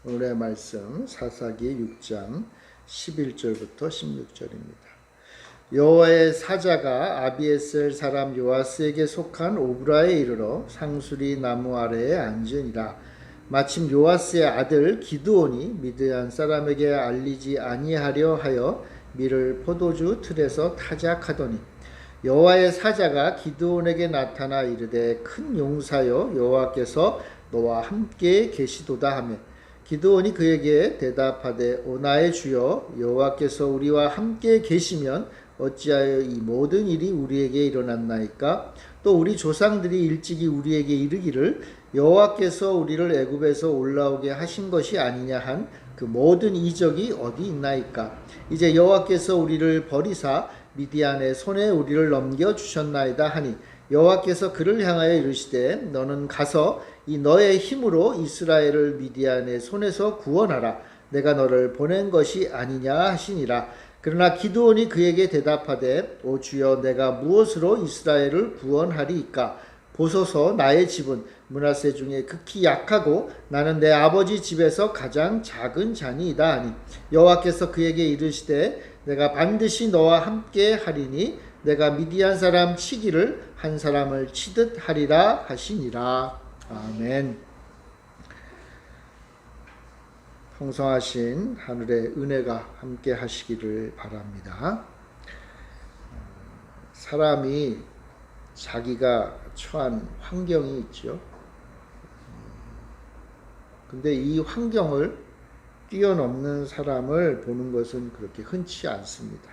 오늘의 말씀 사사기 6장 11절부터 16절입니다. 여호와의 사자가 아비에셀 사람 요아스에게 속한 오브라에 이르러 상수리 나무 아래에 앉으니라. 마침 요아스의 아들 기드온이 미드얀 사람에게 알리지 아니하려 하여 밀을 포도주 틀에서 타작하더니 여호와의 사자가 기드온에게 나타나 이르되 큰 용사여 여호와께서 너와 함께 계시도다 하며 기드온이 그에게 대답하되 오 나의 주여 여호와께서 우리와 함께 계시면 어찌하여 이 모든 일이 우리에게 일어났나이까? 또 우리 조상들이 일찍이 우리에게 이르기를 여호와께서 우리를 애굽에서 올라오게 하신 것이 아니냐 한 그 모든 이적이 어디 있나이까? 이제 여호와께서 우리를 버리사 미디안의 손에 우리를 넘겨 주셨나이다 하니 여호와께서 그를 향하여 이르시되 너는 가서 이 너의 힘으로 이스라엘을 미디안의 손에서 구원하라. 내가 너를 보낸 것이 아니냐 하시니라. 그러나 기드온이 그에게 대답하되 오 주여 내가 무엇으로 이스라엘을 구원하리이까? 보소서 나의 집은 므낫세 중에 극히 약하고 나는 내 아버지 집에서 가장 작은 자니이다 하니 여호와께서 그에게 이르시되 내가 반드시 너와 함께 하리니 내가 미디안 사람 치기를 한 사람을 치듯 하리라 하시니라. 아멘. 풍성하신 하늘의 은혜가 함께 하시기를 바랍니다. 사람이 자기가 처한 환경이 있죠. 근데 이 환경을 뛰어넘는 사람을 보는 것은 그렇게 흔치 않습니다.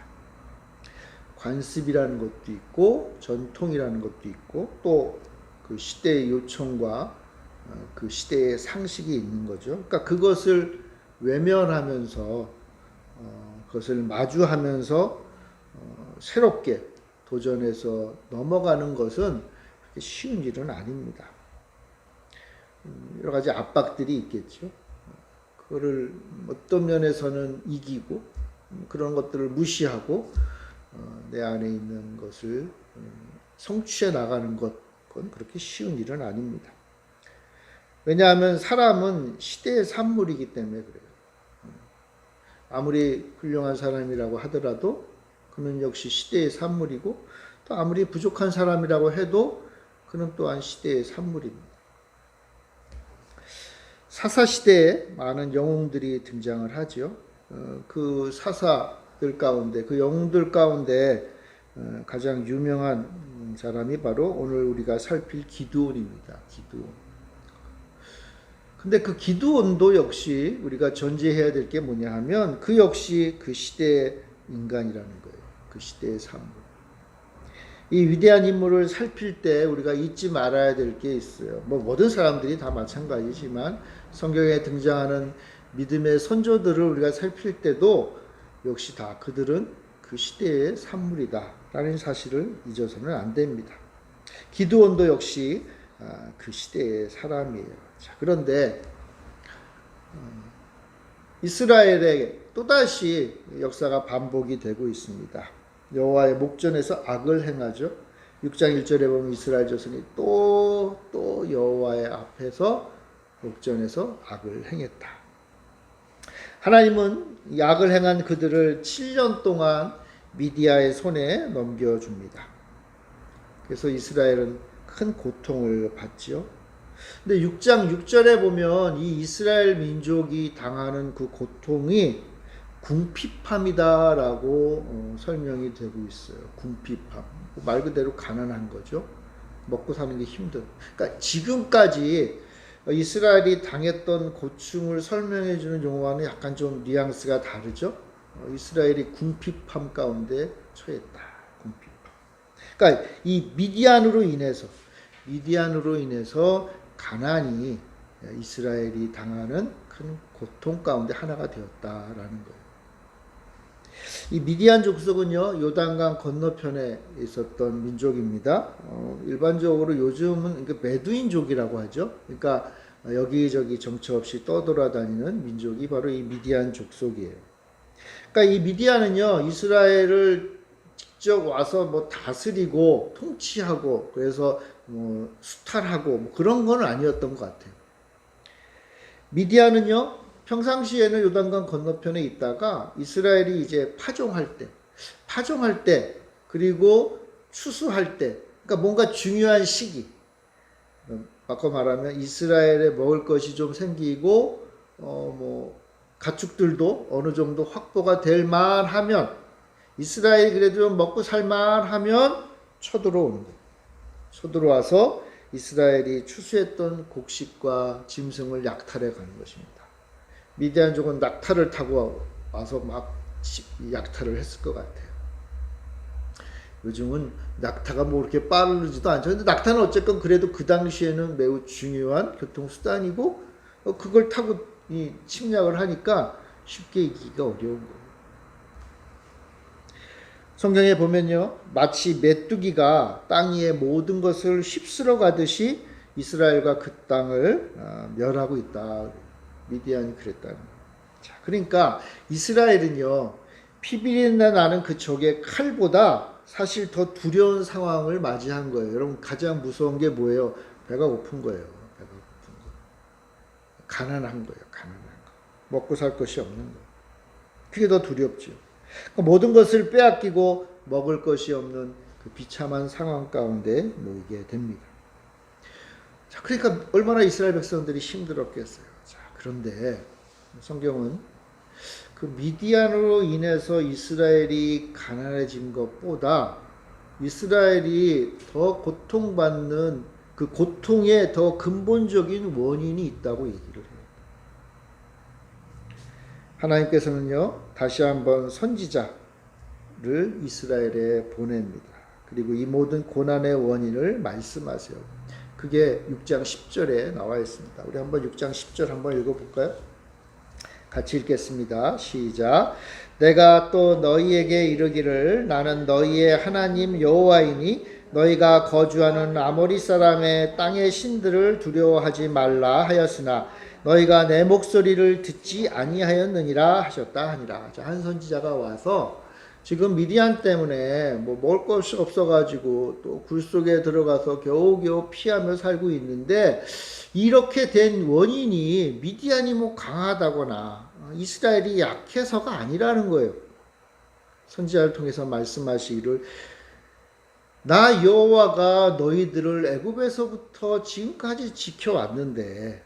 관습이라는 것도 있고 전통이라는 것도 있고 또 그 시대의 요청과 그 시대의 상식이 있는 거죠. 그러니까 그것을 외면하면서 그것을 마주하면서 새롭게 도전해서 넘어가는 것은 쉬운 일은 아닙니다. 여러 가지 압박들이 있겠죠. 그거를 어떤 면에서는 이기고 그런 것들을 무시하고 내 안에 있는 것을 성취해 나가는 것, 그건 그렇게 쉬운 일은 아닙니다. 왜냐하면 사람은 시대의 산물이기 때문에 그래요. 아무리 훌륭한 사람이라고 하더라도 그는 역시 시대의 산물이고 또 아무리 부족한 사람이라고 해도 그는 또한 시대의 산물입니다. 사사시대에 많은 영웅들이 등장을 하죠. 그 사사들 가운데, 그 영웅들 가운데 가장 유명한 사람이 바로 오늘 우리가 살필 기드온입니다. 기드온. 근데 그 기드온도 역시 우리가 전제해야 될 게 뭐냐 하면 그 역시 그 시대의 인간이라는 거예요. 그 시대의 산물. 이 위대한 인물을 살필 때 우리가 잊지 말아야 될 게 있어요. 뭐 모든 사람들이 다 마찬가지지만 성경에 등장하는 믿음의 선조들을 우리가 살필 때도 역시 다 그들은 그 시대의 산물이다 라는 사실을 잊어서는 안 됩니다. 기드온도 역시 그 시대의 사람이에요. 자, 그런데 이스라엘의 또다시 역사가 반복이 되고 있습니다. 여호와의 목전에서 악을 행하죠. 6장 1절에 보면 이스라엘 자손이 또 여호와의 앞에서 목전에서 악을 행했다. 하나님은 이 악을 행한 그들을 7년 동안 미디아의 손에 넘겨줍니다. 그래서 이스라엘은 큰 고통을 받죠. 근데 6장 6절에 보면 이 이스라엘 민족이 당하는 그 고통이 궁핍함이다라고 설명이 되고 있어요. 궁핍함. 말 그대로 가난한 거죠. 먹고 사는 게 힘든. 그러니까 지금까지 이스라엘이 당했던 고충을 설명해 주는 용어와는 약간 좀 뉘앙스가 다르죠. 이스라엘이 궁핍함 가운데 처했다. 궁핍함. 그러니까 이 미디안으로 인해서 가난이 이스라엘이 당하는 큰 고통 가운데 하나가 되었다라는 거예요. 이 미디안 족속은요, 요단강 건너편에 있었던 민족입니다. 일반적으로 요즘은 메두인족이라고 하죠. 그러니까 여기저기 정처 없이 떠돌아다니는 민족이 바로 이 미디안 족속이에요. 그러니까 이 미디안은요, 이스라엘을 직접 와서 뭐 다스리고 통치하고 그래서 수탈하고 그런 건 아니었던 것 같아요. 미디안은요, 평상시에는 요단강 건너편에 있다가 이스라엘이 이제 파종할 때, 그리고 추수할 때, 그러니까 뭔가 중요한 시기, 바꿔 말하면 이스라엘에 먹을 것이 좀 생기고 가축들도 어느 정도 확보가 될 만하면, 이스라엘이 그래도 좀 먹고 살 만하면 쳐들어오는 거예요. 쳐들어와서 이스라엘이 추수했던 곡식과 짐승을 약탈해 가는 것입니다. 미디안족은 낙타를 타고 와서 막 약탈을 했을 것 같아요. 요즘은 낙타가 뭐 그렇게 빠르지도 않죠. 근데 낙타는 어쨌건 그래도 그 당시에는 매우 중요한 교통수단이고, 그걸 타고 침략을 하니까 쉽게 이기기가 어려운 거예요. 성경에 보면요, 마치 메뚜기가 땅 위의 모든 것을 휩쓸어 가듯이 이스라엘과 그 땅을 멸하고 있다. 미디안이 그랬다는 거예요. 자, 그러니까 이스라엘은요, 피비린내 나는 그 적의 칼보다 사실 더 두려운 상황을 맞이한 거예요. 여러분, 가장 무서운 게 뭐예요? 배가 고픈 거예요. 배가 고픈 거. 가난한 거예요. 가난한 거. 먹고 살 것이 없는 거예요. 그게 더 두렵죠. 그러니까 모든 것을 빼앗기고 먹을 것이 없는 그 비참한 상황 가운데 놓이게 됩니다. 자, 그러니까 얼마나 이스라엘 백성들이 힘들었겠어요. 자, 그런데 성경은 그 미디안으로 인해서 이스라엘이 가난해진 것보다 이스라엘이 더 고통받는 그 고통의 더 근본적인 원인이 있다고 얘기를 해요. 하나님께서는요, 다시 한번 선지자를 이스라엘에 보냅니다. 그리고 이 모든 고난의 원인을 말씀하세요. 그게 6장 10절에 나와 있습니다. 우리 한번 6장 10절 한번 읽어볼까요? 같이 읽겠습니다. 시작. 내가 또 너희에게 이르기를 나는 너희의 하나님 여호와이니 너희가 거주하는 아모리 사람의 땅의 신들을 두려워하지 말라 하였으나 너희가 내 목소리를 듣지 아니하였느니라 하셨다 하니라. 자, 한 선지자가 와서 지금 미디안 때문에 뭐 먹을 것이 없어가지고 또 굴 속에 들어가서 겨우겨우 피하며 살고 있는데, 이렇게 된 원인이 미디안이 뭐 강하다거나 이스라엘이 약해서가 아니라는 거예요. 선지자를 통해서 말씀하시기를 나 여호와가 너희들을 애굽에서부터 지금까지 지켜왔는데,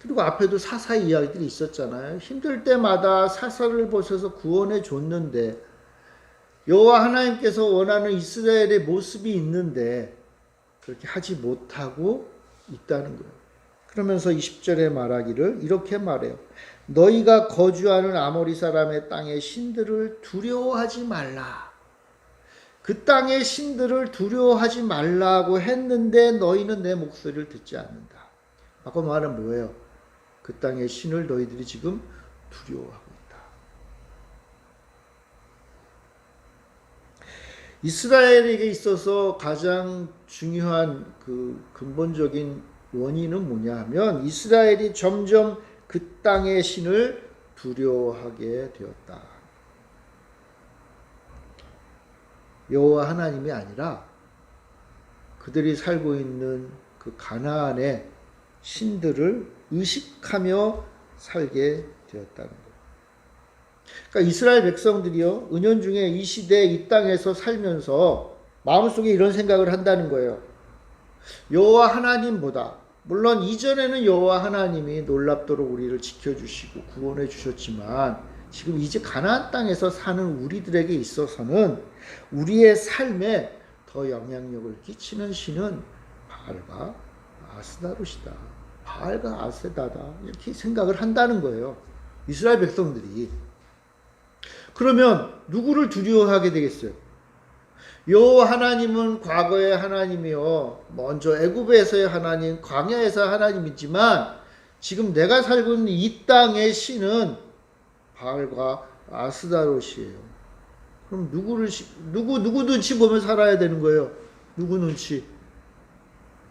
그리고 앞에도 사사 이야기들이 있었잖아요. 힘들 때마다 사사를 보셔서 구원해 줬는데, 여호와 하나님께서 원하는 이스라엘의 모습이 있는데 그렇게 하지 못하고 있다는 거예요. 그러면서 20절에 말하기를 이렇게 말해요. 너희가 거주하는 아모리 사람의 땅의 신들을 두려워하지 말라. 그 땅의 신들을 두려워하지 말라고 했는데 너희는 내 목소리를 듣지 않는다. 바꿔 말하면 뭐예요? 그 땅의 신을 너희들이 지금 두려워하고 있다. 이스라엘에게 있어서 가장 중요한 그 근본적인 원인은 뭐냐 하면 이스라엘이 점점 그 땅의 신을 두려워하게 되었다. 여호와 하나님이 아니라 그들이 살고 있는 그 가나안의 신들을 의식하며 살게 되었다는 거예요. 그러니까 이스라엘 백성들이요, 은연중에 이 시대 이 땅에서 살면서 마음속에 이런 생각을 한다는 거예요. 여호와 하나님보다, 물론 이전에는 여호와 하나님이 놀랍도록 우리를 지켜주시고 구원해 주셨지만 지금 이제 가나안 땅에서 사는 우리들에게 있어서는 우리의 삶에 더 영향력을 끼치는 신은 바알과 아스다롯이다. 바알과 아세다다. 이렇게 생각을 한다는 거예요. 이스라엘 백성들이. 그러면 누구를 두려워하게 되겠어요? 여호와 하나님은 과거의 하나님이요, 먼저 애굽에서의 하나님, 광야에서의 하나님이지만 지금 내가 살고 있는 이 땅의 신은 바알과 아스다롯이에요. 그럼 누구 눈치 보면 살아야 되는 거예요. 누구 눈치?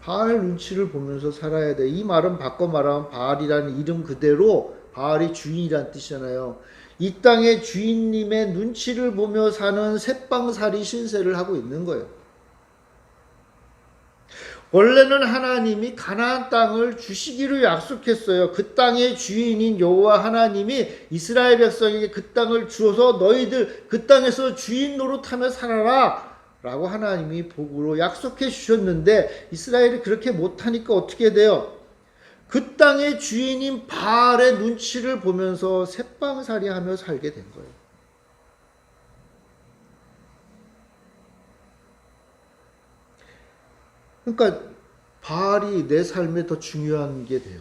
바알 눈치를 보면서 살아야 돼. 이 말은 바꿔 말하면 바알이라는 이름 그대로 바알이 주인이란 뜻이잖아요. 이 땅의 주인님의 눈치를 보며 사는 새빵살이 신세를 하고 있는 거예요. 원래는 하나님이 가나안 땅을 주시기로 약속했어요. 그 땅의 주인인 여호와 하나님이 이스라엘 백성에게 그 땅을 주어서 너희들 그 땅에서 주인 노릇하며 살아라 라고 하나님이 복으로 약속해 주셨는데 이스라엘이 그렇게 못하니까 어떻게 돼요? 그 땅의 주인인 바알의 눈치를 보면서 새빵살이하며 살게 된 거예요. 그러니까 바알이 내 삶에 더 중요한 게 돼요.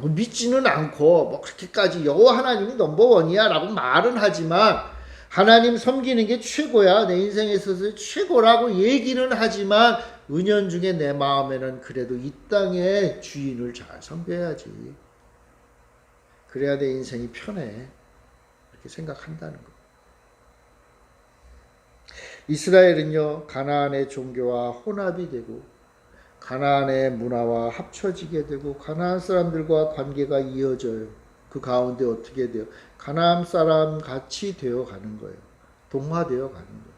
뭐 믿지는 않고 뭐 그렇게까지 여호와 하나님이 넘버원이야 라고 말은 하지만 하나님 섬기는 게 최고야, 내 인생에 있어서 최고라고 얘기는 하지만 은연중에 내 마음에는 그래도 이 땅의 주인을 잘 섬겨야지, 그래야 내 인생이 편해, 이렇게 생각한다는 거. 이스라엘은요 가나안의 종교와 혼합이 되고 가나안의 문화와 합쳐지게 되고 가나안 사람들과 관계가 이어져요. 그 가운데 어떻게 돼요? 가나안 사람 같이 되어 가는 거예요. 동화되어 가는 거예요.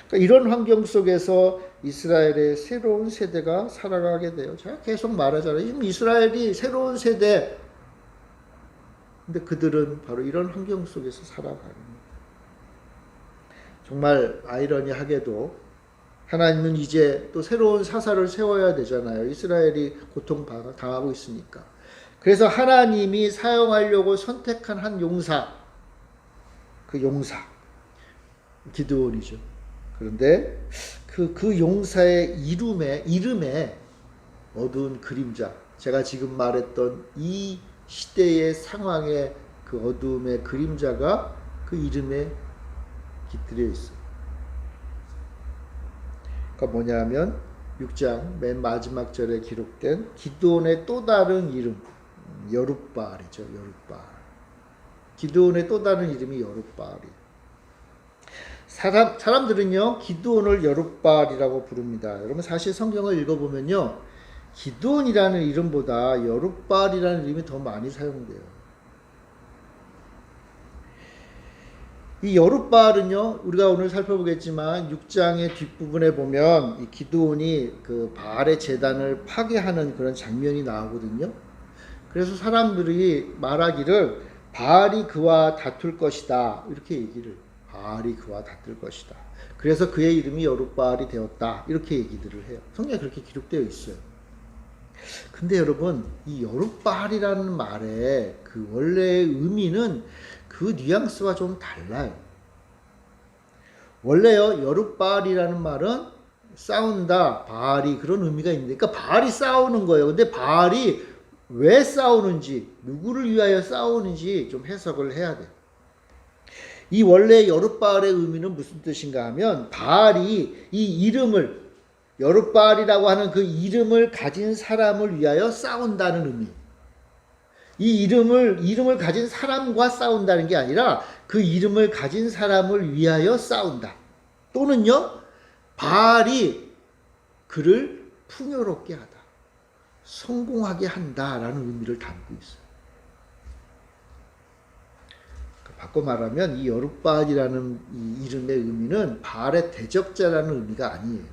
그러니까 이런 환경 속에서 이스라엘의 새로운 세대가 살아가게 돼요. 제가 계속 말하잖아요. 이스라엘이 새로운 세대. 근데 그들은 바로 이런 환경 속에서 살아가는 거예요. 정말 아이러니하게도 하나님은 이제 또 새로운 사사를 세워야 되잖아요. 이스라엘이 고통당하고 있으니까. 그래서 하나님이 사용하려고 선택한 한 용사, 그 용사 기드온이죠. 그런데 그 용사의 이름에 어두운 그림자, 제가 지금 말했던 이 시대의 상황의 그 어두움의 그림자가 그 이름에 깃들여 있어요. 그러니까 뭐냐면 6장 맨 마지막 절에 기록된 기드온의 또 다른 이름, 여룻바알이죠. 여룻바알. 기드온의 또 다른 이름이 여룻바알이에요. 사람들은요 기드온을 여룻바알이라고 부릅니다. 여러분 사실 성경을 읽어보면요 기드온이라는 이름보다 여룻바알이라는 이름이 더 많이 사용돼요. 이 여룻바알은요 우리가 오늘 살펴보겠지만 6장의 뒷부분에 보면 이 기드온이 그 바알의 제단을 파괴하는 그런 장면이 나오거든요. 그래서 사람들이 말하기를 바알이 그와 다툴 것이다 이렇게 얘기를, 바알이 그와 다툴 것이다. 그래서 그의 이름이 여룻바알이 되었다 이렇게 얘기들을 해요. 성경에 그렇게 기록되어 있어요. 근데 여러분 이 여룻바알이라는 말의 그 원래의 의미는 그 뉘앙스와 좀 달라요. 원래요 여룻바알이라는 말은 싸운다, 바알이 그런 의미가 있는데, 그러니까 바알이 싸우는 거예요. 근데 바알이 왜 싸우는지, 누구를 위하여 싸우는지 좀 해석을 해야 돼요. 이 원래 여룻바알의 의미는 무슨 뜻인가 하면 바알이 이 이름을, 여룻바알이라고 하는 그 이름을 가진 사람을 위하여 싸운다는 의미. 이 이름을 가진 사람과 싸운다는 게 아니라 그 이름을 가진 사람을 위하여 싸운다. 또는요 바알이 그를 풍요롭게 하다, 성공하게 한다라는 의미를 담고 있어요. 바꿔 말하면 이 여룻바알이라는 이 이름의 의미는 바알의 대적자라는 의미가 아니에요.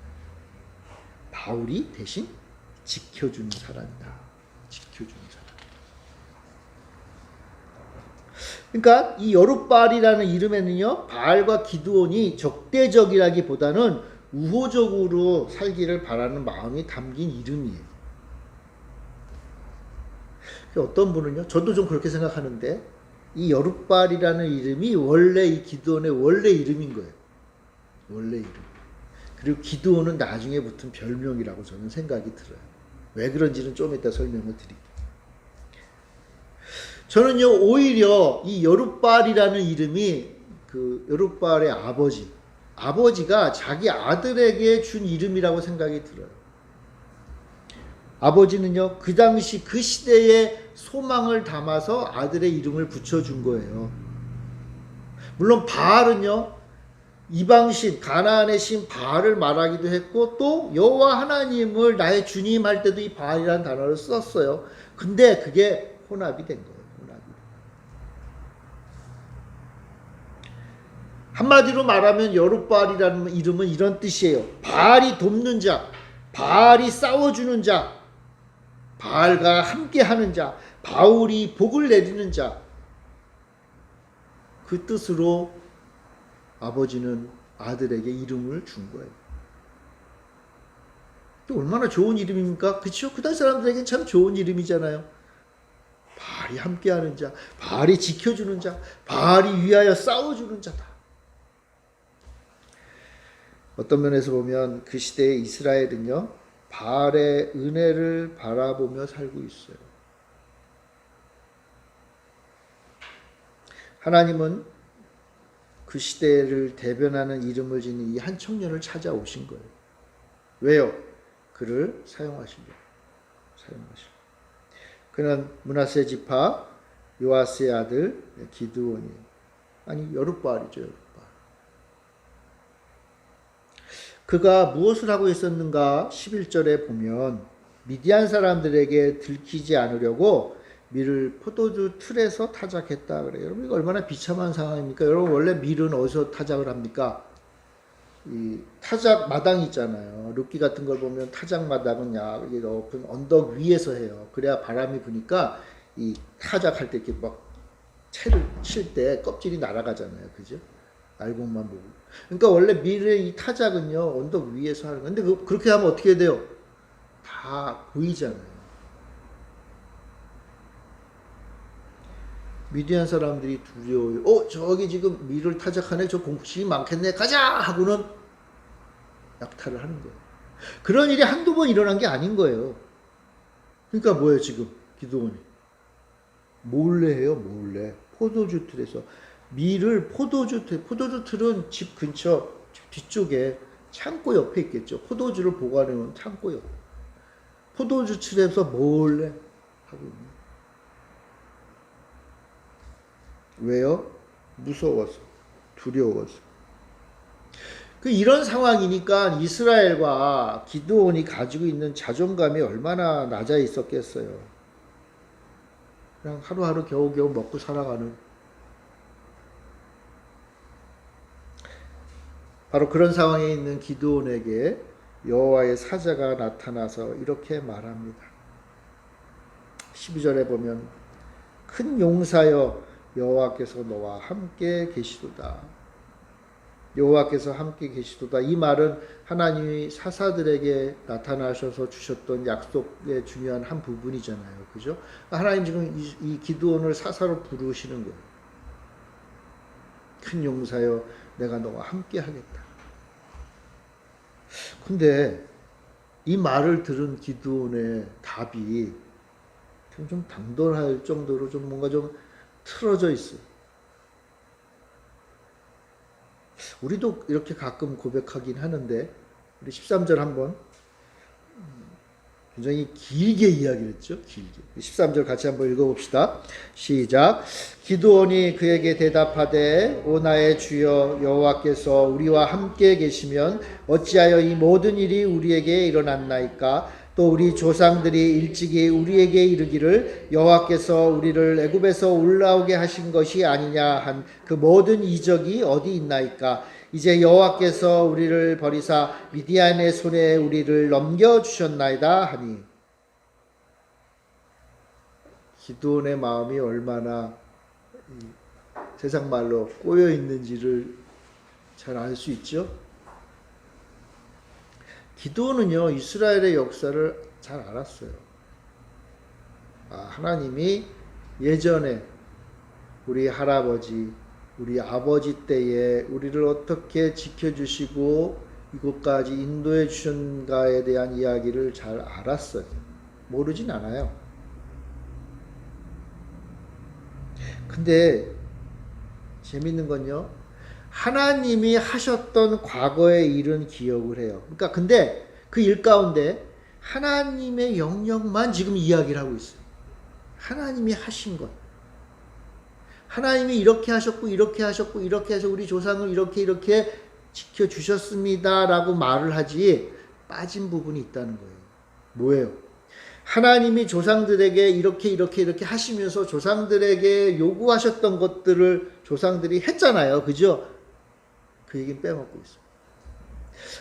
바울이 대신 지켜주는 사람이다. 지켜주는 사람. 그러니까 이 여룻바알이라는 이름에는요 바알과 기드온이 적대적이라기보다는 우호적으로 살기를 바라는 마음이 담긴 이름이에요. 어떤 분은요, 저도 좀 그렇게 생각하는데 이 여룻바알이라는 이름이 원래 이 기드온의 원래 이름인 거예요. 원래 이름. 그리고 기드온은 나중에 붙은 별명이라고 저는 생각이 들어요. 왜 그런지는 좀 이따 설명을 드릴게요. 저는요 오히려 이 여룻바알이라는 이름이 그 여룻바알의 아버지가 자기 아들에게 준 이름이라고 생각이 들어요. 아버지는요 그 당시 그 시대의 소망을 담아서 아들의 이름을 붙여준 거예요. 물론 바알은요 이방신, 가나안의 신 바알을 말하기도 했고 또 여호와 하나님을 나의 주님 할 때도 이 바알이라는 단어를 썼어요. 근데 그게 혼합이 된 거예요. 혼합이. 한마디로 말하면 여룻바알이라는 이름은 이런 뜻이에요. 바알이 돕는 자, 바알이 싸워주는 자, 바알과 함께하는 자, 바울이 복을 내리는 자. 그 뜻으로 아버지는 아들에게 이름을 준 거예요. 얼마나 좋은 이름입니까? 그렇죠? 그다음 사람들에게는 참 좋은 이름이잖아요. 바알이 함께하는 자, 바알이 지켜주는 자, 바알이 위하여 싸워주는 자다. 어떤 면에서 보면 그 시대의 이스라엘은요, 바알의 은혜를 바라보며 살고 있어요. 하나님은 그 시대를 대변하는 이름을 지닌 이 한 청년을 찾아오신 거예요. 왜요? 그를 사용하시려고. 그는 므낫세 지파 요아스의 아들 기드온이에요. 아니 여룻바알이죠. 여룻바알. 그가 무엇을 하고 있었는가? 11절에 보면 미디안 사람들에게 들키지 않으려고 밀을 포도주 틀에서 타작했다 그래요. 여러분 이거 얼마나 비참한 상황입니까? 여러분 원래 밀은 어디서 타작을 합니까? 이 타작 마당 있잖아요. 룻기 같은 걸 보면 타작 마당은 이게 높은 언덕 위에서 해요. 그래야 바람이 부니까 이 타작할 때 이렇게 막 채를 칠 때 껍질이 날아가잖아요. 그죠? 알곡만 보고. 그러니까 원래 밀의 이 타작은요 언덕 위에서 하는 건데 그렇게 하면 어떻게 돼요? 다 보이잖아요. 미디안 사람들이 두려워요. 저기 지금 밀을 타작하네. 저 공식이 많겠네. 가자! 하고는 약탈을 하는 거예요. 그런 일이 한두 번 일어난 게 아닌 거예요. 그러니까 뭐예요 지금 기드온이? 몰래 해요. 몰래. 포도주 틀에서 밀을 포도주 틀은 집 근처 뒤쪽에 창고 옆에 있겠죠. 포도주를 보관해놓은 창고 옆. 포도주 틀에서 몰래 하고 있는 거예요. 왜요? 무서워서, 두려워서. 이런 상황이니까 이스라엘과 기드온이 가지고 있는 자존감이 얼마나 낮아 있었겠어요. 그냥 하루하루 겨우겨우 먹고 살아가는. 바로 그런 상황에 있는 기드온에게 여호와의 사자가 나타나서 이렇게 말합니다. 12절에 보면 큰 용사여 여호와께서 너와 함께 계시도다. 여호와께서 함께 계시도다. 이 말은 하나님이 사사들에게 나타나셔서 주셨던 약속의 중요한 한 부분이잖아요. 그죠? 하나님 지금 이 기드온을 사사로 부르시는 거예요. 큰 용사여 내가 너와 함께 하겠다. 근데 이 말을 들은 기드온의 답이 좀 당돌할 정도로 좀 뭔가 좀 틀어져 있어요. 우리도 이렇게 가끔 고백하긴 하는데 우리 13절 한번 굉장히 길게 이야기를 했죠. 길게. 13절 같이 한번 읽어봅시다. 시작. 기드온이 그에게 대답하되 오 나의 주여 여호와께서 우리와 함께 계시면 어찌하여 이 모든 일이 우리에게 일어났나이까? 또 우리 조상들이 일찍이 우리에게 이르기를 여호와께서 우리를 애굽에서 올라오게 하신 것이 아니냐 한 그 모든 이적이 어디 있나이까? 이제 여호와께서 우리를 버리사 미디안의 손에 우리를 넘겨주셨나이다 하니. 기드온의 마음이 얼마나 세상 말로 꼬여 있는지를 잘 알 수 있죠. 기드온은요 이스라엘의 역사를 잘 알았어요. 하나님이 예전에 우리 할아버지, 우리 아버지 때에 우리를 어떻게 지켜주시고 이곳까지 인도해 주신가에 대한 이야기를 잘 알았어요. 모르진 않아요. 근데 재밌는 건요, 하나님이 하셨던 과거의 일은 기억을 해요. 그러니까 근데 그 일 가운데 하나님의 영역만 지금 이야기를 하고 있어요. 하나님이 하신 것. 하나님이 이렇게 하셨고 이렇게 하셨고 이렇게 해서 우리 조상을 이렇게 지켜주셨습니다 라고 말을 하지 빠진 부분이 있다는 거예요. 뭐예요? 하나님이 조상들에게 이렇게 하시면서 조상들에게 요구하셨던 것들을 조상들이 했잖아요. 그죠? 그 얘기는 빼먹고 있습니다.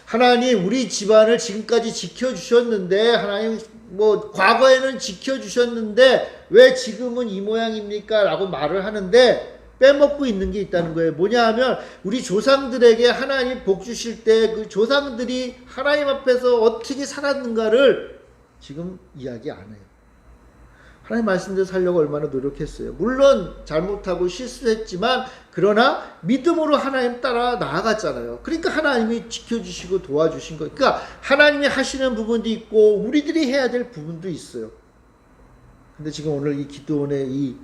하나님 우리 집안을 지금까지 지켜주셨는데, 하나님 뭐 과거에는 지켜주셨는데 왜 지금은 이 모양입니까? 라고 말을 하는데 빼먹고 있는 게 있다는 거예요. 뭐냐 하면 우리 조상들에게 하나님 복 주실 때 그 조상들이 하나님 앞에서 어떻게 살았는가를 지금 이야기 안 해요. 하나님 말씀대로 살려고 얼마나 노력했어요. 물론 잘못하고 실수했지만 그러나 믿음으로 하나님 따라 나아갔잖아요. 그러니까 하나님이 지켜주시고 도와주신 거예요. 그러니까 하나님이 하시는 부분도 있고 우리들이 해야 될 부분도 있어요. 근데 지금 오늘 이 기드온의 이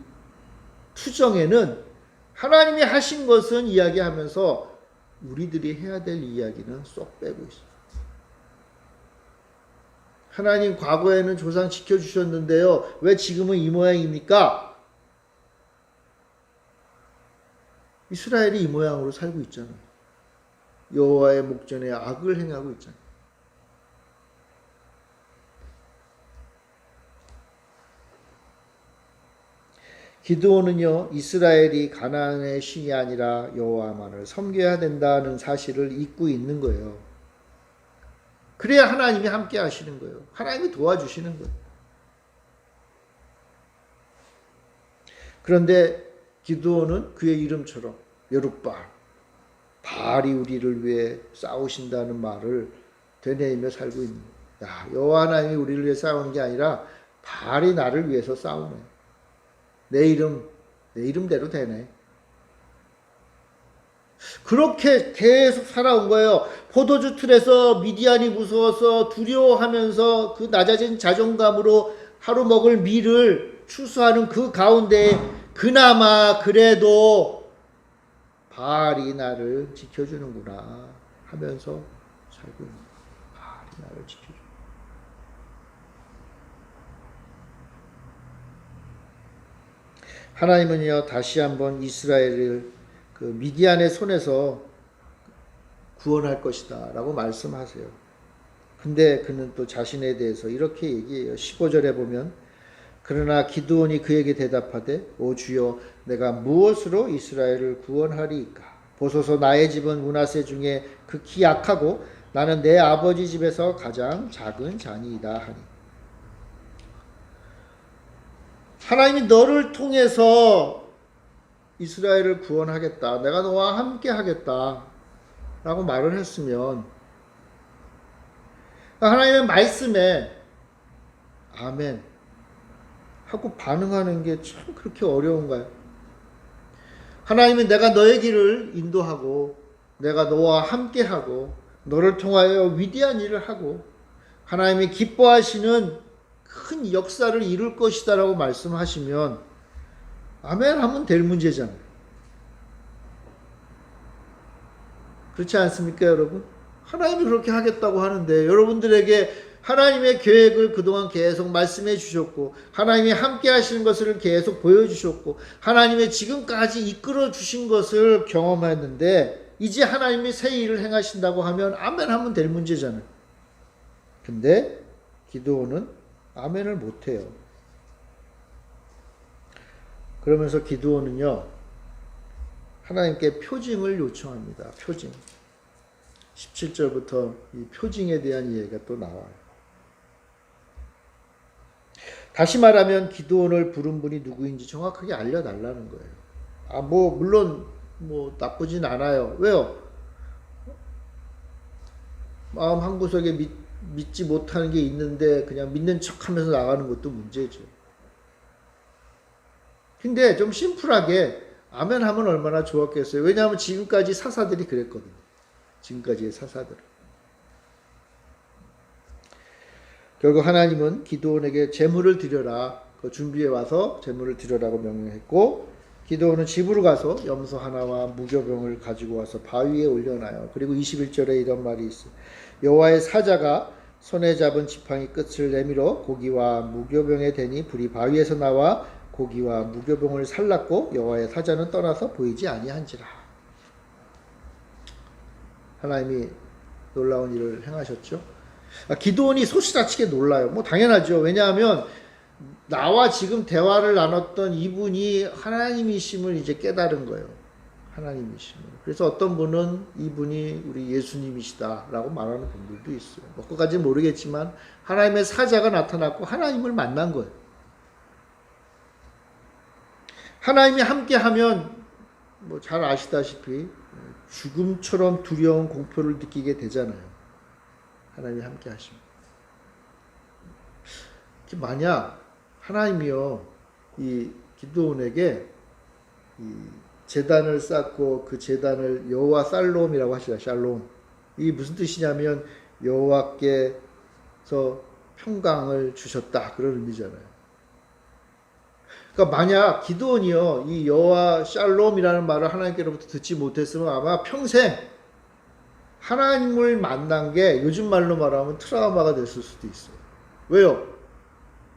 투정에는 하나님이 하신 것은 이야기하면서 우리들이 해야 될 이야기는 쏙 빼고 있어요. 하나님 과거에는 조상 지켜주셨는데요. 왜 지금은 이 모양입니까? 이스라엘이 이 모양으로 살고 있잖아요. 여호와의 목전에 악을 행하고 있잖아요. 기드온은요, 이스라엘이 가나안의 신이 아니라 여호와만을 섬겨야 된다는 사실을 잊고 있는 거예요. 그래야 하나님이 함께 하시는 거예요. 하나님이 도와주시는 거예요. 그런데 기드온은 그의 이름처럼 여룻바알, 바알이 우리를 위해 싸우신다는 말을 되뇌이며 살고 있는 거예요. 야, 여호와 하나님이 우리를 위해 싸우는 게 아니라 바알이 나를 위해서 싸우네. 내 이름대로 되네. 그렇게 계속 살아온 거예요. 포도주 틀에서 미디안이 무서워서 두려워하면서 그 낮아진 자존감으로 하루 먹을 밀을 추수하는 그 가운데 그나마 그래도 바알이 나를 지켜주는구나 하면서 살고 있는 거예요. 바알이 나를 지켜주는 거예요. 하나님은요, 다시 한번 이스라엘을 그 미디안의 손에서 구원할 것이다 라고 말씀하세요. 근데 그는 또 자신에 대해서 이렇게 얘기해요. 15절에 보면 그러나 기드온이 그에게 대답하되 오 주여 내가 무엇으로 이스라엘을 구원하리이까? 보소서 나의 집은 므낫세 중에 극히 약하고 나는 내 아버지 집에서 가장 작은 자니이다 하니. 하나님이 너를 통해서 이스라엘을 구원하겠다. 내가 너와 함께 하겠다. 라고 말을 했으면 하나님의 말씀에 아멘 하고 반응하는 게 참 그렇게 어려운가요? 하나님은 내가 너의 길을 인도하고 내가 너와 함께 하고 너를 통하여 위대한 일을 하고 하나님이 기뻐하시는 큰 역사를 이룰 것이다 라고 말씀하시면 아멘 하면 될 문제잖아요. 그렇지 않습니까, 여러분? 하나님이 그렇게 하겠다고 하는데 여러분들에게 하나님의 계획을 그동안 계속 말씀해 주셨고 하나님이 함께 하시는 것을 계속 보여주셨고 하나님의 지금까지 이끌어 주신 것을 경험했는데 이제 하나님이 새 일을 행하신다고 하면 아멘 하면 될 문제잖아요. 근데 기드온은 아멘을 못해요. 그러면서 기드온은요, 하나님께 표징을 요청합니다. 표징. 17절부터 이 표징에 대한 이야기가 또 나와요. 다시 말하면 기드온을 부른 분이 누구인지 정확하게 알려달라는 거예요. 물론 나쁘진 않아요. 왜요? 마음 한구석에 믿지 못하는 게 있는데 그냥 믿는 척하면서 나가는 것도 문제죠. 근데 좀 심플하게 아멘 하면 얼마나 좋았겠어요. 왜냐하면 지금까지 사사들이 그랬거든요. 지금까지의 사사들은. 결국 하나님은 기드온에게 제물을 드려라. 그 준비해 와서 제물을 드려라고 명령했고 기드온은 집으로 가서 염소 하나와 무교병을 가지고 와서 바위에 올려놔요. 그리고 21절에 이런 말이 있어요. 여호와의 사자가 손에 잡은 지팡이 끝을 내밀어 고기와 무교병에 대니 불이 바위에서 나와 고기와 무교병을 살랐고 여호와의 사자는 떠나서 보이지 아니한지라. 하나님이 놀라운 일을 행하셨죠. 기드온이 소시다치게 놀라요. 당연하죠. 왜냐하면 나와 지금 대화를 나눴던 이분이 하나님이심을 이제 깨달은 거예요. 하나님이십니다. 그래서 어떤 분은 이분이 우리 예수님이시다라고 말하는 분들도 있어요. 뭐 그것까지는 모르겠지만 하나님의 사자가 나타났고 하나님을 만난 거예요. 하나님이 함께하면 뭐 잘 아시다시피 죽음처럼 두려운 공포를 느끼게 되잖아요. 하나님이 함께하시면. 만약 하나님이요 이 기드온에게 이 제단을 쌓고 그 제단을 여호와 살롬이라고 하시다. 샬롬. 이게 무슨 뜻이냐면 여호와께서 평강을 주셨다 그런 의미잖아요. 그러니까 만약 기드온이요 이 여호와 샬롬이라는 말을 하나님께로부터 듣지 못했으면 아마 평생 하나님을 만난 게 요즘 말로 말하면 트라우마가 됐을 수도 있어요. 왜요?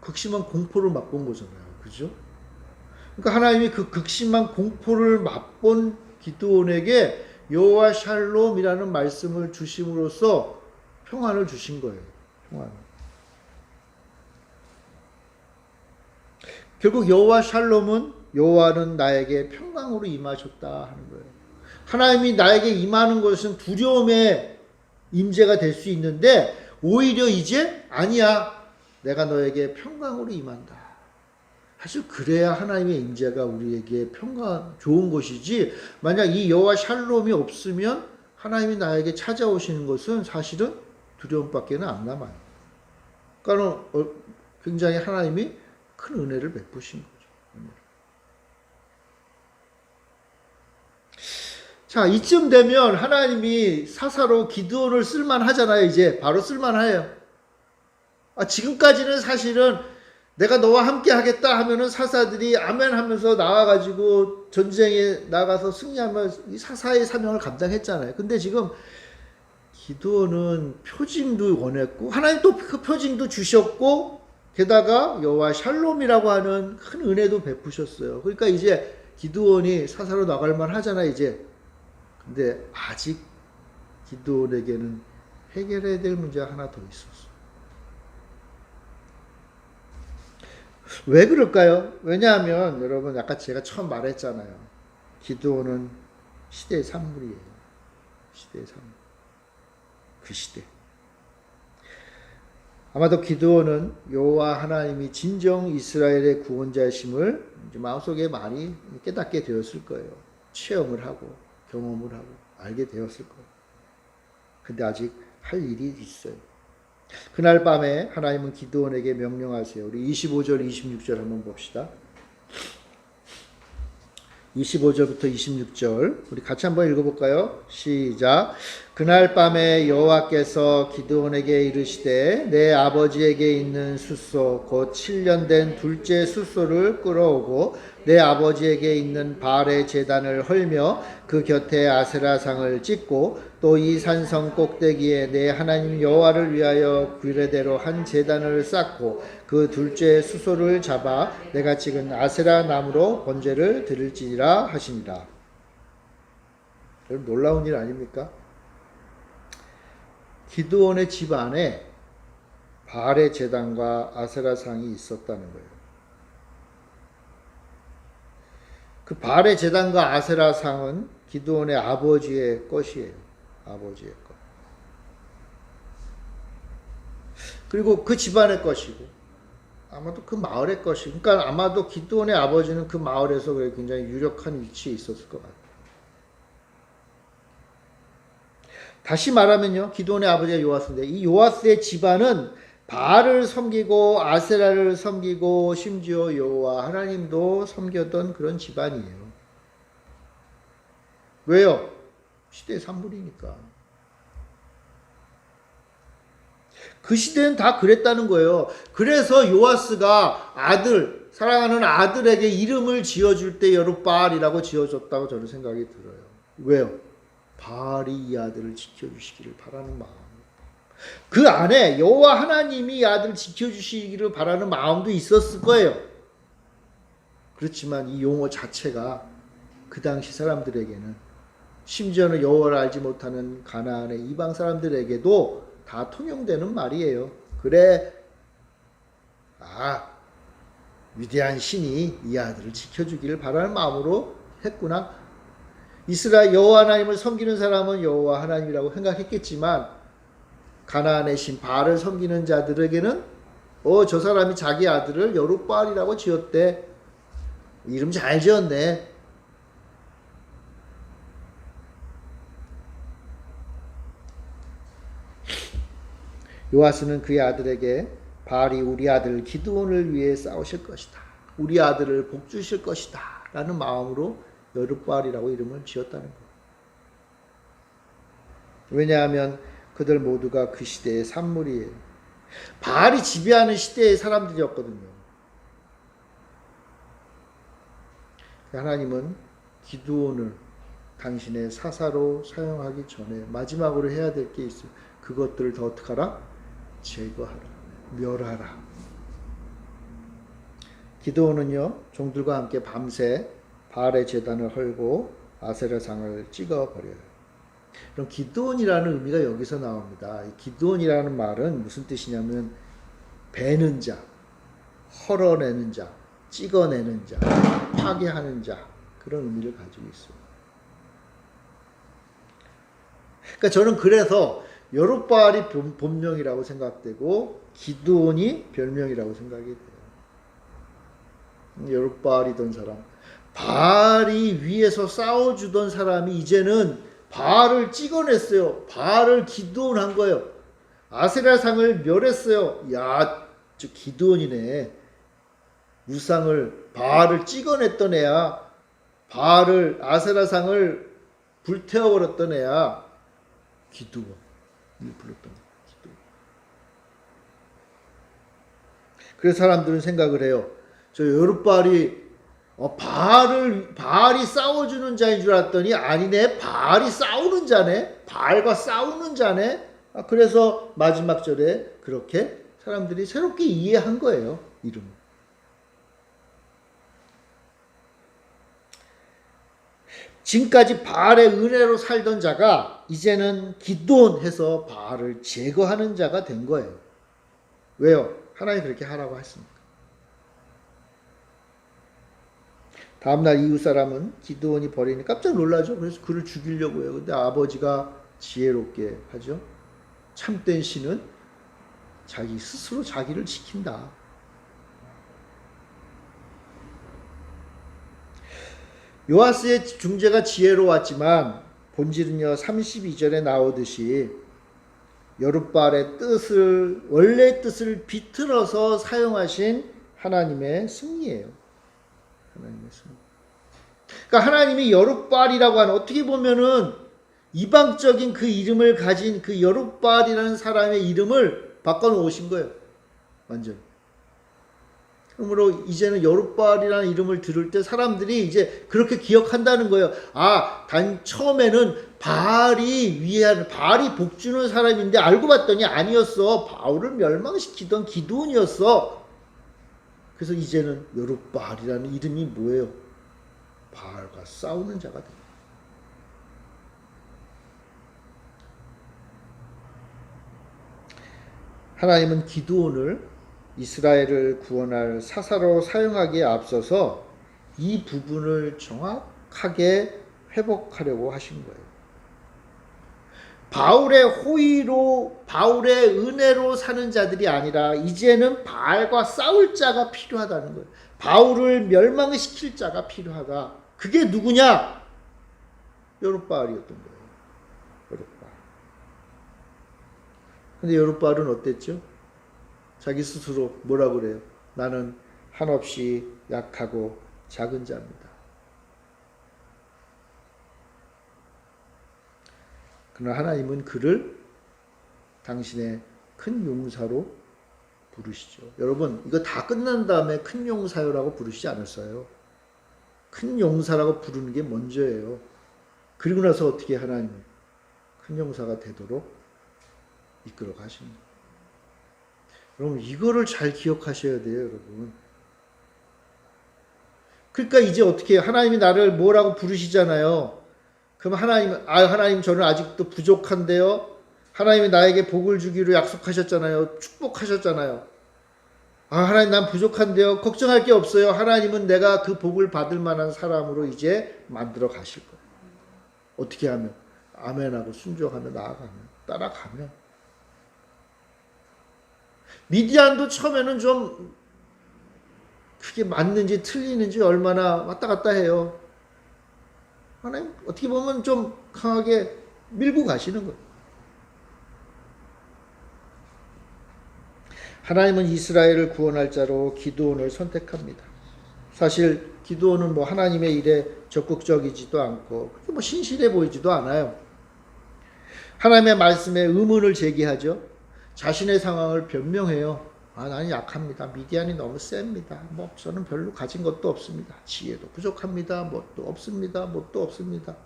극심한 공포를 맛본 거잖아요. 그죠? 그러니까 하나님이 그 극심한 공포를 맛본 기드온에게 여호와 샬롬이라는 말씀을 주심으로써 평안을 주신 거예요. 평안. 결국 여호와 샬롬은 여호와는 나에게 평강으로 임하셨다 하는 거예요. 하나님이 나에게 임하는 것은 두려움의 임재가 될 수 있는데 오히려 이제 아니야. 내가 너에게 평강으로 임한다. 사실 그래야 하나님의 임재가 우리에게 평강 좋은 것이지 만약 이 여호와 샬롬이 없으면 하나님이 나에게 찾아오시는 것은 사실은 두려움밖에는 안 남아요. 그러니까 굉장히 하나님이 큰 은혜를 베푸신 거죠. 자, 이쯤 되면 하나님이 사사로 기드온을 쓸만하잖아요. 이제 바로 쓸만해요. 지금까지는 사실은 내가 너와 함께 하겠다 하면은 사사들이 아멘 하면서 나와가지고 전쟁에 나가서 승리하면 이 사사의 사명을 감당했잖아요. 근데 지금 기드온은 표징도 원했고 하나님 또 그 표징도 주셨고 게다가 여호와 샬롬이라고 하는 큰 은혜도 베푸셨어요. 그러니까 이제 기드온이 사사로 나갈 만 하잖아 이제. 근데 아직 기드온에게는 해결해야 될 문제가 하나 더 있었어. 왜 그럴까요? 왜냐하면 여러분 아까 제가 처음 말했잖아요. 기드온은 시대의 산물이에요. 시대의 산물. 그 시대. 아마도 기드온은 여호와 하나님이 진정 이스라엘의 구원자이심을 마음속에 많이 깨닫게 되었을 거예요. 체험을 하고 경험을 하고 알게 되었을 거예요. 근데 아직 할 일이 있어요. 그날 밤에 하나님은 기드온에게 명령하세요. 우리 25절 26절 한번 봅시다. 25절부터 26절 우리 같이 한번 읽어볼까요? 시작. 그날 밤에 여호와께서 기드온에게 이르시되 내 아버지에게 있는 숫소 곧 7년 된 둘째 숫소를 끌어오고 내 아버지에게 있는 바알의 제단을 헐며 그 곁에 아세라상을 찍고 또 이 산성 꼭대기에 내 하나님 여호와를 위하여 규례대로 한 제단을 쌓고 그 둘째 숫소를 잡아 내가 찍은 아세라 나무로 번제를 드릴지니라 하시니라. 여러분 놀라운 일 아닙니까? 기드온의 집 안에 바알의 제단과 아세라상이 있었다는 거예요. 그 바알의 제단과 아세라상은 기드온의 아버지의 것이에요. 아버지의 것. 그리고 그 집안의 것이고 아마도 그 마을의 것이고 그러니까 아마도 기드온의 아버지는 그 마을에서 굉장히 유력한 위치에 있었을 것 같아요. 다시 말하면요. 기드온의 아버지가 요아스인데 이 요아스의 집안은 바알을 섬기고 아세라를 섬기고 심지어 여호와 하나님도 섬겼던 그런 집안이에요. 왜요? 시대의 산물이니까. 그 시대는 다 그랬다는 거예요. 그래서 요아스가 아들, 사랑하는 아들에게 이름을 지어줄 때 여룻바알이라고 지어줬다고 저는 생각이 들어요. 왜요? 바알이 이 아들을 지켜주시기를 바라는 마음. 그 안에 여호와 하나님이 이 아들을 지켜주시기를 바라는 마음도 있었을 거예요. 그렇지만 이 용어 자체가 그 당시 사람들에게는 심지어는 여호와를 알지 못하는 가나안의 이방 사람들에게도 다 통용되는 말이에요. 그래, 위대한 신이 이 아들을 지켜주기를 바라는 마음으로 했구나. 이스라엘 여호와 하나님을 섬기는 사람은 여호와 하나님이라고 생각했겠지만 가나안의 신 바알을 섬기는 자들에게는 저 사람이 자기 아들을 여룻바알이라고 지었대. 이름 잘 지었네. 요아스는 그의 아들에게 바알이 우리 아들 기드온을 위해 싸우실 것이다. 우리 아들을 복주실 것이다. 라는 마음으로 여룻바알이라고 이름을 지었다는 거예요. 왜냐하면 그들 모두가 그 시대의 산물이에요. 바알이 지배하는 시대의 사람들이었거든요. 하나님은 기드온을 당신의 사사로 사용하기 전에 마지막으로 해야 될 게 있어요. 그것들을 더 어떻게 하라? 제거하라. 멸하라. 기드온은요, 종들과 함께 밤새 바알의 제단을 헐고 아세라상을 찍어버려요. 그럼 기드온이라는 의미가 여기서 나옵니다. 이 기드온이라는 말은 무슨 뜻이냐면 베는 자, 헐어내는 자, 찍어내는 자, 파괴하는 자, 그런 의미를 가지고 있어요. 그러니까 저는 그래서 여룻바알이 본명이라고 생각되고 기드온이 별명이라고 생각이 돼요. 여룻바알이던 사람, 바알이 위에서 싸워주던 사람이 이제는 바알을 찍어냈어요. 바알을 기드온한 거예요. 아세라상을 멸했어요. 야, 저 기드온이네. 우상을 바알을 찍어냈던 애야. 바알을 아세라상을 불태워버렸던 애야. 기드온. 불렀던 기드온. 그래서 사람들은 생각을 해요. 저 여룻바알이 바알이 싸워주는 자인 줄 알았더니 아니네. 바알이 싸우는 자네. 바알과 싸우는 자네. 그래서 마지막 절에 그렇게 사람들이 새롭게 이해한 거예요. 이름을. 지금까지 바알의 은혜로 살던 자가 이제는 기드온 해서 바알을 제거하는 자가 된 거예요. 왜요? 하나님이 그렇게 하라고 했습니까? 다음날 이웃 사람은 기드온이 버리니 깜짝 놀라죠. 그래서 그를 죽이려고 해요. 근데 아버지가 지혜롭게 하죠. 참된 신은 자기 스스로 자기를 지킨다. 요아스의 중재가 지혜로웠지만 본질은요 32절에 나오듯이 여룻바알의 뜻을 원래의 뜻을 비틀어서 사용하신 하나님의 승리예요. 하나님의 승리. 그러니까 하나님이 여룻바알이라고 하는 어떻게 보면은 이방적인 그 이름을 가진 그 여룻바알이라는 사람의 이름을 바꿔놓으신 거예요. 완전. 그러므로 이제는 여룻바알이라는 이름을 들을 때 사람들이 이제 그렇게 기억한다는 거예요. 처음에는 바알이 복주는 사람인데 알고 봤더니 아니었어. 바울을 멸망시키던 기드온이었어. 그래서 이제는 여룻바알이라는 이름이 뭐예요? 바알과 싸우는 자가 됩니다. 하나님은 기드온을 이스라엘을 구원할 사사로 사용하기에 앞서서 이 부분을 정확하게 회복하려고 하신 거예요. 바울의 호의로 바울의 은혜로 사는 자들이 아니라 이제는 바알과 싸울 자가 필요하다는 거예요. 바울을 멸망시킬 자가 필요하다. 그게 누구냐? 여룻바알이었던 거예요. 여룻바알. 근데 여룻바알은 어땠죠? 자기 스스로 뭐라 그래요? 나는 한없이 약하고 작은 자입니다. 그러나 하나님은 그를 당신의 큰 용사로 부르시죠. 여러분, 이거 다 끝난 다음에 큰 용사요라고 부르시지 않았어요. 큰 용사라고 부르는 게 먼저예요. 그리고 나서 어떻게 하나님은 큰 용사가 되도록 이끌어 가십니다. 여러분, 이거를 잘 기억하셔야 돼요, 여러분. 그러니까 이제 어떻게 해요? 하나님이 나를 뭐라고 부르시잖아요. 그럼 하나님 저는 아직도 부족한데요. 하나님이 나에게 복을 주기로 약속하셨잖아요. 축복하셨잖아요. 하나님 난 부족한데요. 걱정할 게 없어요. 하나님은 내가 그 복을 받을 만한 사람으로 이제 만들어 가실 거예요. 어떻게 하면? 아멘하고 순종하며 나아가면, 따라가면. 미디안도 처음에는 좀 그게 맞는지 틀리는지 얼마나 왔다 갔다 해요. 하나님 어떻게 보면 좀 강하게 밀고 가시는 거예요. 하나님은 이스라엘을 구원할 자로 기드온을 선택합니다. 사실 기드온은 뭐 하나님의 일에 적극적이지도 않고 그렇게 뭐 신실해 보이지도 않아요. 하나님의 말씀에 의문을 제기하죠. 자신의 상황을 변명해요. 나는 약합니다. 미디안이 너무 셉니다. 뭐 저는 별로 가진 것도 없습니다. 지혜도 부족합니다. 뭣도 없습니다. 뭣도 없습니다.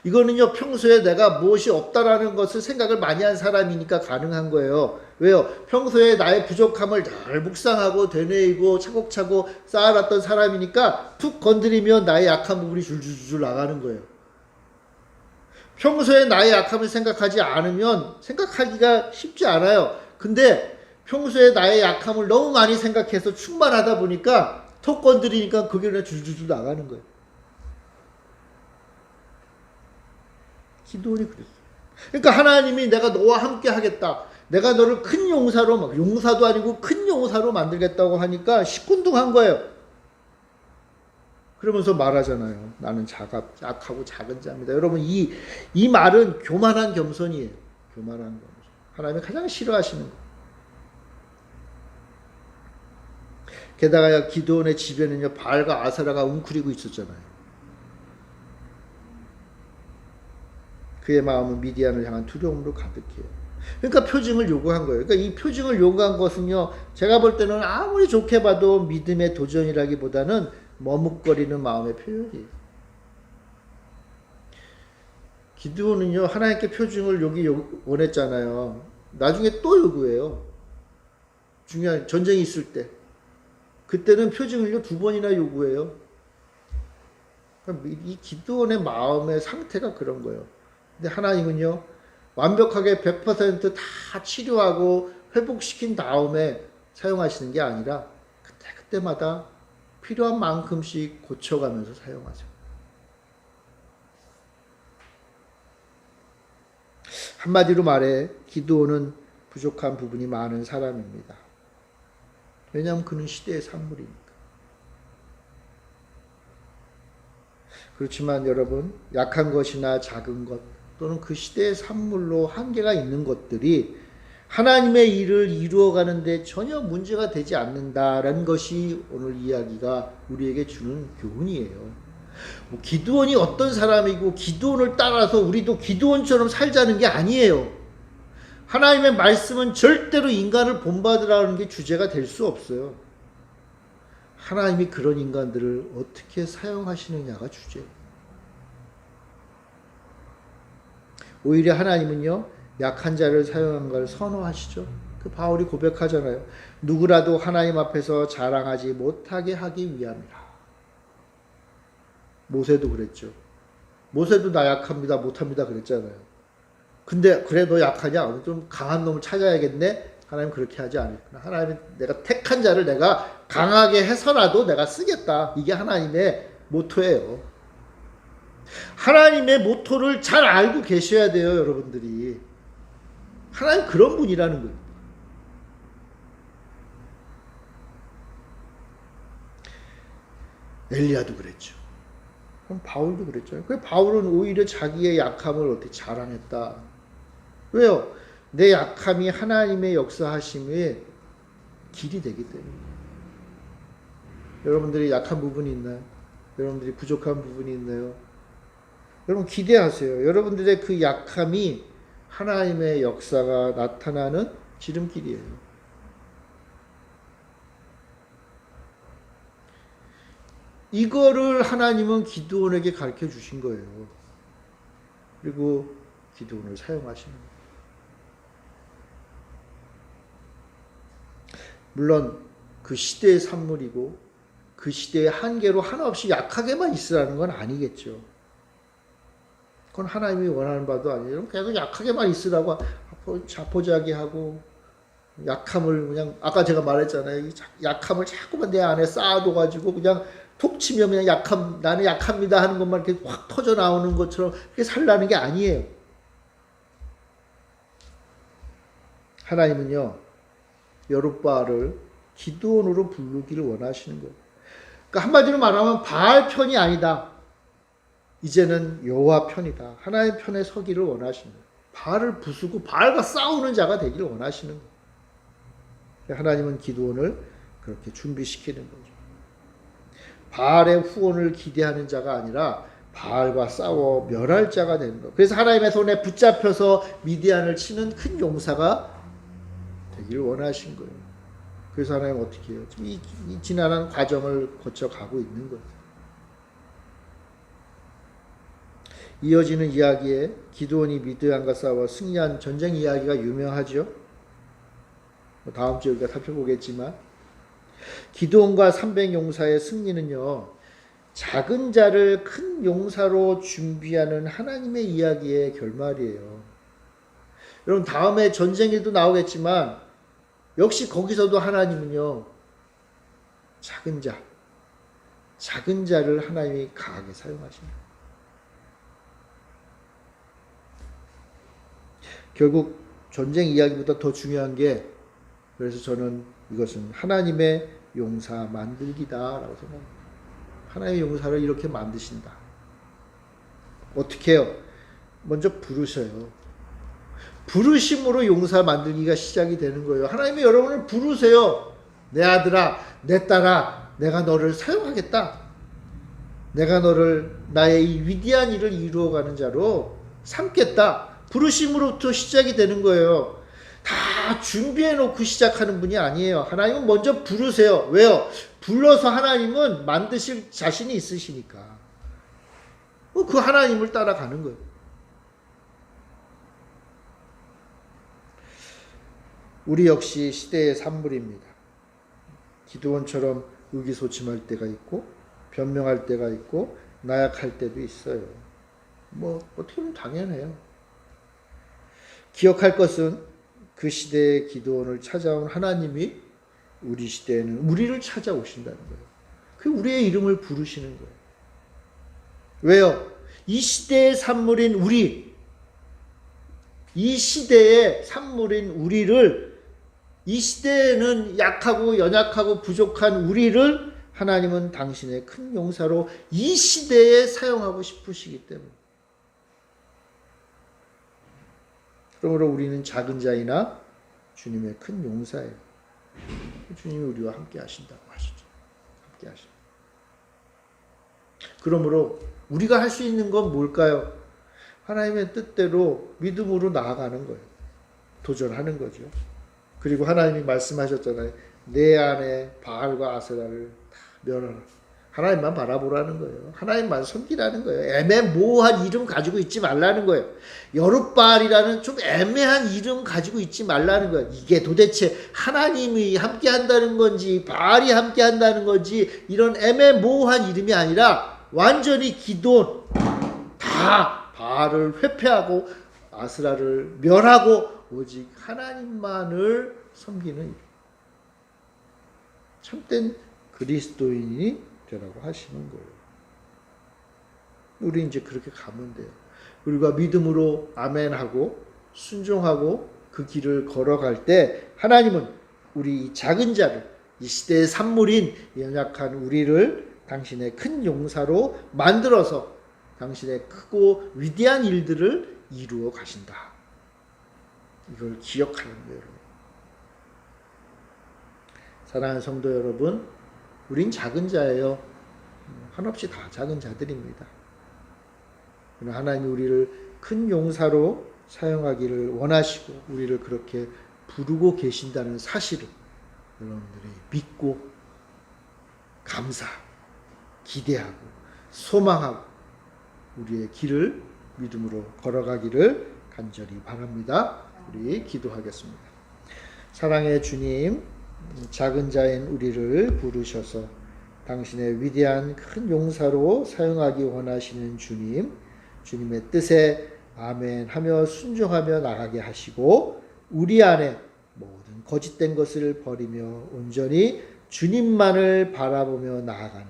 이거는요, 평소에 내가 무엇이 없다라는 것을 생각을 많이 한 사람이니까 가능한 거예요. 왜요? 평소에 나의 부족함을 잘 묵상하고 되뇌이고 차곡차곡 쌓아놨던 사람이니까 툭 건드리면 나의 약한 부분이 줄줄줄 나가는 거예요. 평소에 나의 약함을 생각하지 않으면 생각하기가 쉽지 않아요. 근데 평소에 나의 약함을 너무 많이 생각해서 충만하다 보니까 톡 건드리니까 그게 그냥 줄줄줄 나가는 거예요. 기도원이 그랬어요. 그러니까 하나님이 내가 너와 함께 하겠다. 내가 너를 큰 용사로, 용사도 아니고 큰 용사로 만들겠다고 하니까 시큰둥한 거예요. 그러면서 말하잖아요. 나는 약하고 작은 자입니다. 여러분, 이 말은 교만한 겸손이에요. 교만한 겸손. 하나님이 가장 싫어하시는 거. 게다가 기드온의 집에는요, 바알과 아세라가 웅크리고 있었잖아요. 그의 마음은 미디안을 향한 두려움으로 가득해요. 그러니까 표징을 요구한 거예요. 그러니까 이 표징을 요구한 것은요, 제가 볼 때는 아무리 좋게 봐도 믿음의 도전이라기보다는 머뭇거리는 마음의 표현이에요. 기드온은요, 하나님께 표징을 원했잖아요. 나중에 또 요구해요. 중요한 전쟁이 있을 때. 그때는 표징을요, 2번이나 요구해요. 그러니까 이 기드온의 마음의 상태가 그런 거예요. 근데 하나님은요, 완벽하게 100% 다 치료하고 회복시킨 다음에 사용하시는 게 아니라 그때마다 필요한 만큼씩 고쳐가면서 사용하죠. 한마디로 말해 기드온은 부족한 부분이 많은 사람입니다. 왜냐하면 그는 시대의 산물이니까. 그렇지만 여러분, 약한 것이나 작은 것 또는 그 시대의 산물로 한계가 있는 것들이 하나님의 일을 이루어가는데 전혀 문제가 되지 않는다라는 것이 오늘 이야기가 우리에게 주는 교훈이에요. 기드온이 어떤 사람이고 기드온을 따라서 우리도 기드온처럼 살자는 게 아니에요. 하나님의 말씀은 절대로 인간을 본받으라는 게 주제가 될 수 없어요. 하나님이 그런 인간들을 어떻게 사용하시느냐가 주제예요. 오히려 하나님은요, 약한 자를 사용한 걸 선호하시죠. 그 바울이 고백하잖아요. 누구라도 하나님 앞에서 자랑하지 못하게 하기 위함이라. 모세도 그랬죠. 모세도 나 약합니다, 못합니다 그랬잖아요. 근데 그래 너 약하냐? 좀 강한 놈을 찾아야겠네? 하나님 그렇게 하지 않았구나. 하나님은 내가 택한 자를 내가 강하게 해서라도 내가 쓰겠다. 이게 하나님의 모토예요. 하나님의 모토를 잘 알고 계셔야 돼요, 여러분들이. 하나님 그런 분이라는 거예요. 엘리야도 그랬죠. 그럼 바울도 그랬죠. 그 바울은 오히려 자기의 약함을 어떻게 자랑했다. 왜요? 내 약함이 하나님의 역사하심의 길이 되기 때문에. 여러분들이 약한 부분이 있나요? 여러분들이 부족한 부분이 있나요? 여러분 기대하세요. 여러분들의 그 약함이 하나님의 역사가 나타나는 지름길이에요. 이거를 하나님은 기드온에게 가르쳐 주신 거예요. 그리고 기드온을 사용하시는 거예요. 물론 그 시대의 산물이고 그 시대의 한계로 한없이 약하게만 있으라는 건 아니겠죠. 그건 하나님이 원하는 바도 아니에요. 계속 약하게만 있으라고 자포자기하고 약함을 그냥 아까 제가 말했잖아요. 약함을 자꾸만 내 안에 쌓아둬가지고 그냥 톡 치면 그냥 나는 약합니다 하는 것만 이렇게 확 터져 나오는 것처럼 그렇게 살라는 게 아니에요. 하나님은요, 여룻바알을 기드온으로 부르기를 원하시는 거예요. 그러니까 한마디로 말하면 바알 편이 아니다. 이제는 여호와 편이다. 하나님 편에 서기를 원하시는 거예요. 바알을 부수고 바알과 싸우는 자가 되기를 원하시는 거예요. 하나님은 기드온을 그렇게 준비시키는 거죠. 바알의 후원을 기대하는 자가 아니라 바알과 싸워 멸할 자가 되는 거예요. 그래서 하나님의 손에 붙잡혀서 미디안을 치는 큰 용사가 되기를 원하신 거예요. 그래서 하나님 어떻게 해요? 지금 이 지난한 과정을 거쳐가고 있는 거예요. 이어지는 이야기에 기드온이 미드안과 싸워 승리한 전쟁 이야기가 유명하죠. 다음 주에 우리가 살펴보겠지만 기드온과 300용사의 승리는요, 작은 자를 큰 용사로 준비하는 하나님의 이야기의 결말이에요. 여러분 다음에 전쟁에도 나오겠지만 역시 거기서도 하나님은요, 작은 자를 하나님이 강하게 사용하십니다. 결국 전쟁 이야기보다 더 중요한 게, 그래서 저는 이것은 하나님의 용사 만들기다라고 생각합니다. 하나님의 용사를 이렇게 만드신다. 어떻게 해요? 먼저 부르셔요. 부르심으로 용사 만들기가 시작이 되는 거예요. 하나님이 여러분을 부르세요. 내 아들아, 내 딸아, 내가 너를 사용하겠다. 내가 너를 나의 이 위대한 일을 이루어가는 자로 삼겠다. 부르심으로부터 시작이 되는 거예요. 다 준비해 놓고 시작하는 분이 아니에요. 하나님은 먼저 부르세요. 왜요? 불러서 하나님은 만드실 자신이 있으시니까. 그 하나님을 따라가는 거예요. 우리 역시 시대의 산물입니다. 기드온처럼 의기소침할 때가 있고 변명할 때가 있고 나약할 때도 있어요. 어떻게 보면 당연해요. 기억할 것은 그 시대의 기드온을 찾아온 하나님이 우리 시대에는 우리를 찾아오신다는 거예요. 그 우리의 이름을 부르시는 거예요. 왜요? 이 시대의 산물인 우리, 이 시대의 산물인 우리를, 이 시대에는 약하고 연약하고 부족한 우리를 하나님은 당신의 큰 용사로 이 시대에 사용하고 싶으시기 때문에. 그러므로 우리는 작은 자이나 주님의 큰 용사예요. 주님이 우리와 함께 하신다고 하시죠. 함께 하시죠. 그러므로 우리가 할 수 있는 건 뭘까요? 하나님의 뜻대로 믿음으로 나아가는 거예요. 도전하는 거죠. 그리고 하나님이 말씀하셨잖아요. 내 안에 바알과 아세라를 다 멸하라. 하나님만 바라보라는 거예요. 하나님만 섬기라는 거예요. 애매모호한 이름 가지고 있지 말라는 거예요. 여룻바알이라는 좀 애매한 이름 가지고 있지 말라는 거예요. 이게 도대체 하나님이 함께 한다는 건지 바알이 함께 한다는 건지 이런 애매모호한 이름이 아니라 완전히 기드온 다 바알을 회폐하고 아스라를 멸하고 오직 하나님만을 섬기는 일. 참된 그리스도인이 되라고 하시는 거예요. 우리 이제 그렇게 가면 돼요. 우리가 믿음으로 아멘하고 순종하고 그 길을 걸어갈 때 하나님은 우리 이 작은 자를, 이 시대의 산물인 연약한 우리를 당신의 큰 용사로 만들어서 당신의 크고 위대한 일들을 이루어 가신다. 이걸 기억하는 거예요. 사랑하는 성도 여러분, 우린 작은 자예요. 한없이 다 작은 자들입니다. 하나님이 우리를 큰 용사로 사용하기를 원하시고 우리를 그렇게 부르고 계신다는 사실을 여러분들이 믿고 감사, 기대하고 소망하고 우리의 길을 믿음으로 걸어가기를 간절히 바랍니다. 우리 기도하겠습니다. 사랑의 주님, 작은 자인 우리를 부르셔서 당신의 위대한 큰 용사로 사용하기 원하시는 주님, 주님의 뜻에 아멘하며 순종하며 나가게 하시고 우리 안에 모든 거짓된 것을 버리며 온전히 주님만을 바라보며 나아가는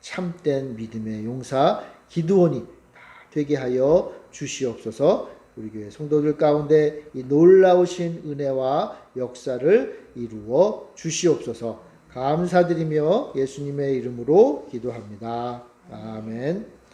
참된 믿음의 용사 기드온이 다 되게 하여 주시옵소서. 우리 교회 성도들 가운데 이 놀라우신 은혜와 역사를 이루어 주시옵소서. 감사드리며 예수님의 이름으로 기도합니다. 아멘.